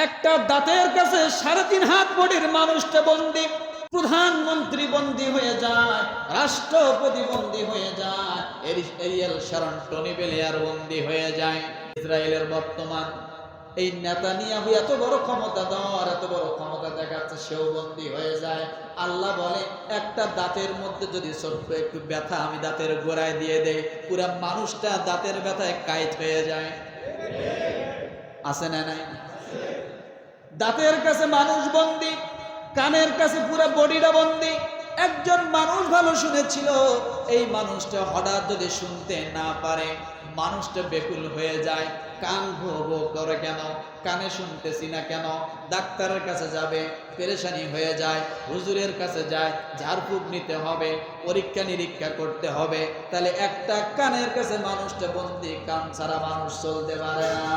একটা দাঁতের কাছে 3.5 হাত বডির মানুষটা বন্দী, প্রধানমন্ত্রী বন্দী হয়ে যায়, রাষ্ট্রপতি বন্দী হয়ে যায়, এরিয়েল শারন টনি ব্লেয়ার বন্দী হয়ে যায়। ইসরায়েলের বর্তমান এই নেতানিয়াহু এত বড় ক্ষমতাধর, এত বড় ক্ষমতা দেখাচ্ছে, সেও বন্দী হয়ে যায়। আল্লাহ বলে একটা দাঁতের মধ্যে যদি ছোট্ট একটু ব্যথা আমি দাঁতের গোড়ায় দিয়ে দেই, পুরা মানুষটা দাঁতের ব্যথায় কাইট হয়ে যায়। আছে না নাই? দাঁতের কাছে মানুষ বন্দী, কানের কাছে পুরো বডিটা বন্দী। একজন মানুষ ভালো শুনেছিল, এই মানুষটা হঠাৎ যদি শুনতে না পারে, মানুষটা বেকুল হয়ে যায়। কান ভো ভো করে কেন, কানে শুনতেছি না কেন, ডাক্তারের কাছে যাবে, পেরেশানি হয়ে যায়, হুজুরের কাছে যায়, ঝাড়ফুঁক নিতে হবে, পরীক্ষা নিরীক্ষা করতে হবে। তাহলে একটা কানের কাছে মানুষটা বন্দী, কান ছাড়া মানুষ চলতে পারে না।